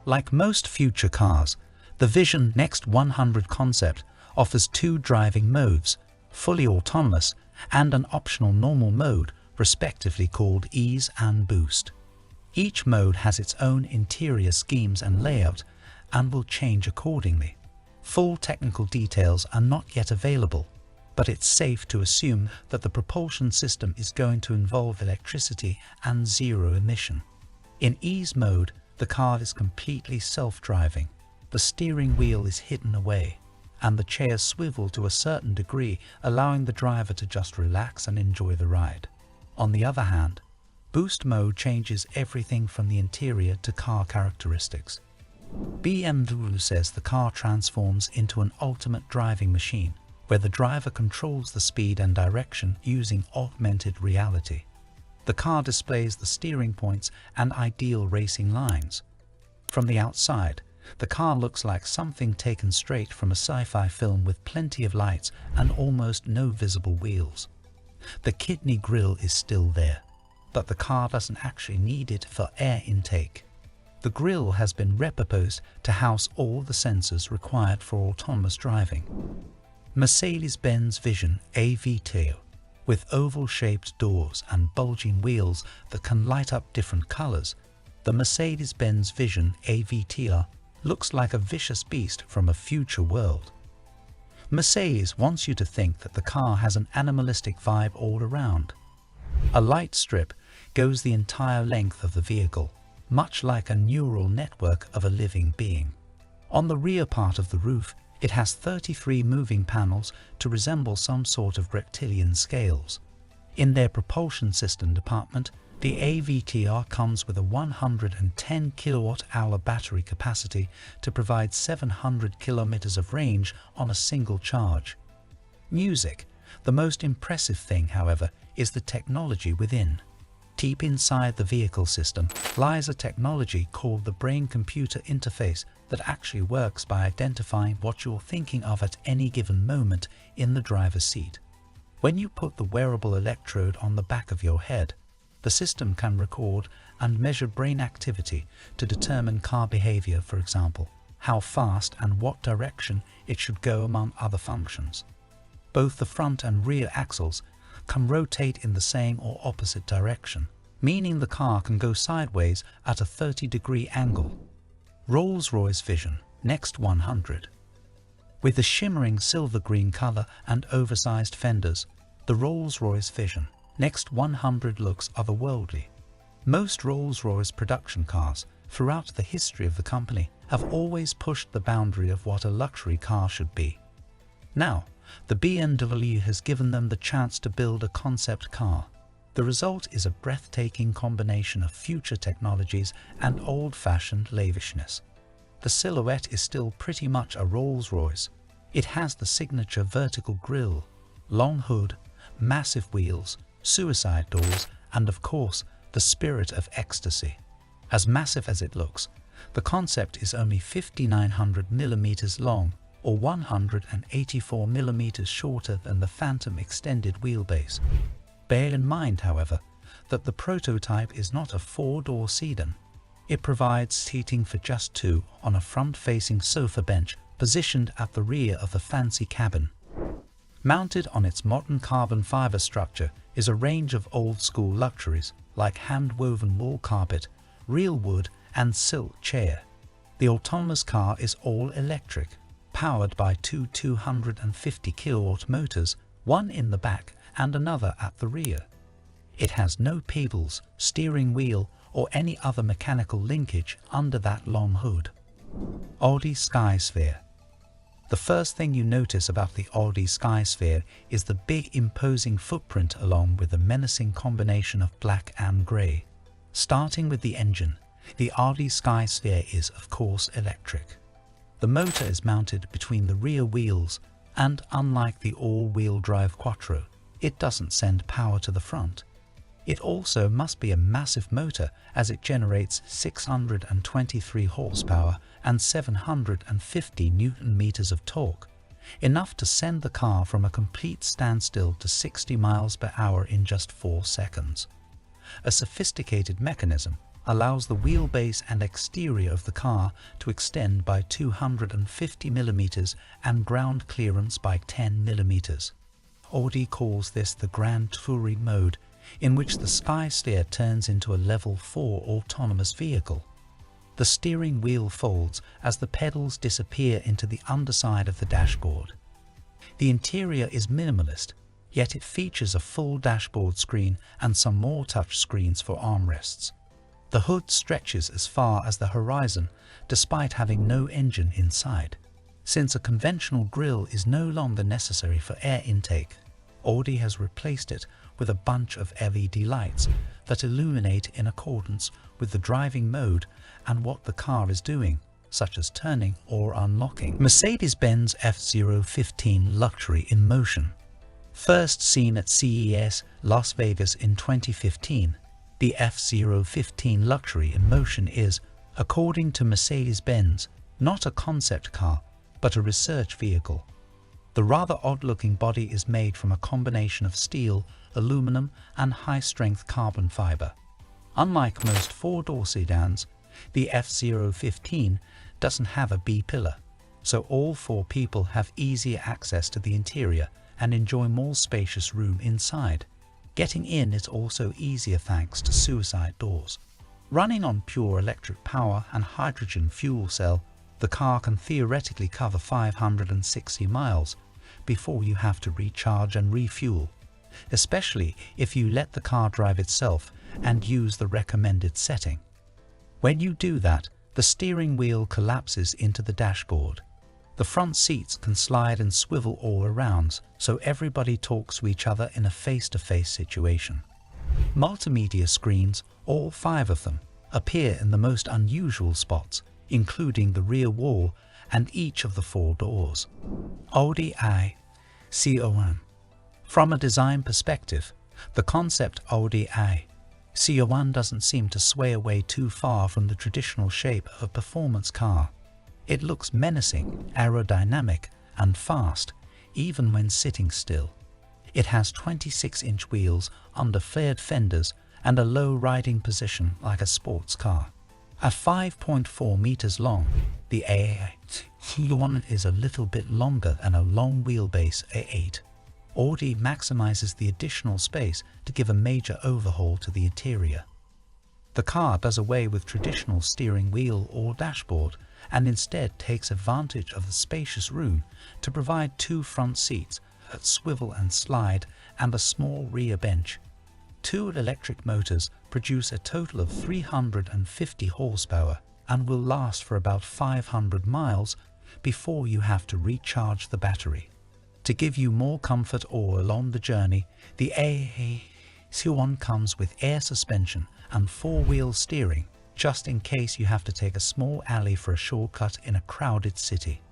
Like most future cars, the Vision Next 100 concept offers two driving modes, fully autonomous and an optional normal mode, respectively called Ease and Boost. Each mode has its own interior schemes and layout and will change accordingly. Full technical details are not yet available, but it's safe to assume that the propulsion system is going to involve electricity and zero emission. In Ease mode, the car is completely self-driving. The steering wheel is hidden away, and the chairs swivel to a certain degree, allowing the driver to just relax and enjoy the ride. On the other hand, Boost mode changes everything from the interior to car characteristics. BMW says the car transforms into an ultimate driving machine, where the driver controls the speed and direction using augmented reality. The car displays the steering points and ideal racing lines. From the outside, the car looks like something taken straight from a sci-fi film with plenty of lights and almost no visible wheels. The kidney grille is still there, but the car doesn't actually need it for air intake. The grille has been repurposed to house all the sensors required for autonomous driving. Mercedes-Benz Vision AVTO, with oval-shaped doors and bulging wheels that can light up different colors, the Mercedes-Benz Vision AVTR looks like a vicious beast from a future world. Mercedes wants you to think that the car has an animalistic vibe all around. A light strip goes the entire length of the vehicle, much like a neural network of a living being. On the rear part of the roof, it has 33 moving panels to resemble some sort of reptilian scales. In their propulsion system department, the AVTR comes with a 110 kWh battery capacity to provide 700 kilometers of range on a single charge. Music. The most impressive thing, however, is the technology within. Deep inside the vehicle system lies a technology called the brain-computer interface that actually works by identifying what you're thinking of at any given moment in the driver's seat. When you put the wearable electrode on the back of your head, the system can record and measure brain activity to determine car behavior, for example, how fast and what direction it should go among other functions. Both the front and rear axles can rotate in the same or opposite direction, meaning the car can go sideways at a 30-degree angle. Rolls-Royce Vision Next 100. With the shimmering silver-green color and oversized fenders, the Rolls-Royce Vision Next 100 looks otherworldly. Most Rolls-Royce production cars throughout the history of the company have always pushed the boundary of what a luxury car should be. Now, the BMW has given them the chance to build a concept car. The result is a breathtaking combination of future technologies and old-fashioned lavishness. The silhouette is still pretty much a Rolls-Royce. It has the signature vertical grille, long hood, massive wheels, suicide doors, and of course, the spirit of ecstasy. As massive as it looks, the concept is only 5,900 millimeters long, or 184 millimeters shorter than the Phantom extended wheelbase. Bear in mind, however, that the prototype is not a four-door sedan. It provides seating for just two on a front-facing sofa bench positioned at the rear of the fancy cabin. Mounted on its modern carbon fiber structure is a range of old-school luxuries like hand-woven wool carpet, real wood, and silk chair. The autonomous car is all electric, powered by two 250 kilowatt motors, one in the back and another at the rear. It has no pedals, steering wheel, or any other mechanical linkage under that long hood. Audi Skysphere. The first thing you notice about the Audi Skysphere is the big imposing footprint along with the menacing combination of black and grey. Starting with the engine, the Audi Skysphere is of course electric. The motor is mounted between the rear wheels and unlike the all-wheel drive Quattro, it doesn't send power to the front. It also must be a massive motor as it generates 623 horsepower and 750 Newton-meters of torque, enough to send the car from a complete standstill to 60 miles per hour in just 4 seconds. A sophisticated mechanism, allows the wheelbase and exterior of the car to extend by 250 mm and ground clearance by 10 mm. Audi calls this the Grand Touring mode, in which the Skysteer turns into a level 4 autonomous vehicle. The steering wheel folds as the pedals disappear into the underside of the dashboard. The interior is minimalist, yet it features a full dashboard screen and some more touch screens for armrests. The hood stretches as far as the horizon, despite having no engine inside. Since a conventional grille is no longer necessary for air intake, Audi has replaced it with a bunch of LED lights that illuminate in accordance with the driving mode and what the car is doing, such as turning or unlocking. Mercedes-Benz F015 Luxury in motion. First seen at CES Las Vegas in 2015, the F015 Luxury in motion is, according to Mercedes-Benz, not a concept car, but a research vehicle. The rather odd-looking body is made from a combination of steel, aluminum, and high-strength carbon fiber. Unlike most four-door sedans, the F015 doesn't have a B-pillar, so all four people have easier access to the interior and enjoy more spacious room inside. Getting in is also easier thanks to suicide doors. Running on pure electric power and hydrogen fuel cell, the car can theoretically cover 560 miles before you have to recharge and refuel, especially if you let the car drive itself and use the recommended setting. When you do that, the steering wheel collapses into the dashboard. The front seats can slide and swivel all around, so everybody talks to each other in a face-to-face situation. Multimedia screens, all 5 of them, appear in the most unusual spots, including the rear wall and each of the 4 doors. Audi A-C01. From a design perspective, the concept Audi A-C01 doesn't seem to sway away too far from the traditional shape of a performance car. It looks menacing, aerodynamic, and fast, even when sitting still. It has 26-inch wheels under flared fenders and a low riding position like a sports car. At 5.4 meters long, the A-C01 is a little bit longer than a long wheelbase A8. Audi maximizes the additional space to give a major overhaul to the interior. The car does away with traditional steering wheel or dashboard and instead takes advantage of the spacious room to provide 2 front seats that swivel and slide and a small rear bench. 2 electric motors produce a total of 350 horsepower and will last for about 500 miles before you have to recharge the battery. To give you more comfort all along the journey, the A-C01 comes with air suspension and 4-wheel steering, just in case you have to take a small alley for a shortcut in a crowded city.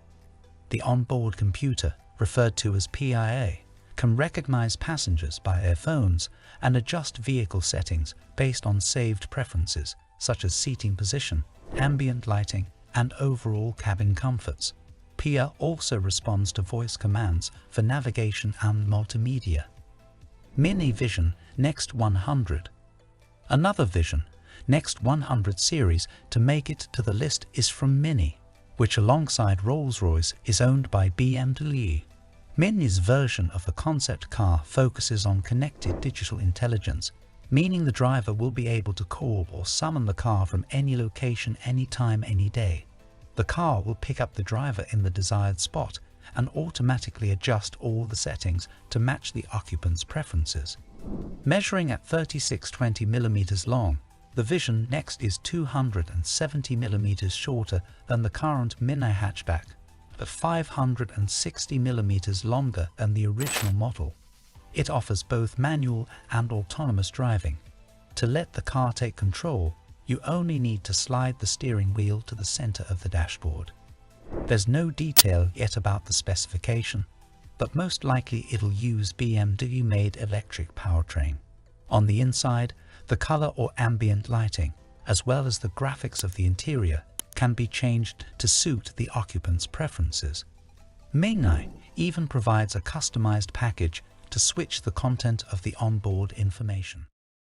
The onboard computer, referred to as PIA, can recognize passengers by their phones and adjust vehicle settings based on saved preferences such as seating position, ambient lighting, and overall cabin comforts. PIA also responds to voice commands for navigation and multimedia. Mini Vision Next 100. Another Vision Next 100 series to make it to the list is from Mini, which alongside Rolls-Royce is owned by BMW. Mini's version of the concept car focuses on connected digital intelligence, meaning the driver will be able to call or summon the car from any location, anytime, any day. The car will pick up the driver in the desired spot and automatically adjust all the settings to match the occupant's preferences. Measuring at 3620 mm long, the Vision Next is 270 mm shorter than the current Mini hatchback, but 560 mm longer than the original model. It offers both manual and autonomous driving. To let the car take control, you only need to slide the steering wheel to the center of the dashboard. There's no detail yet about the specification, but most likely it'll use BMW-made electric powertrain. On the inside, the color or ambient lighting, as well as the graphics of the interior, can be changed to suit the occupant's preferences. Mini even provides a customized package to switch the content of the onboard information.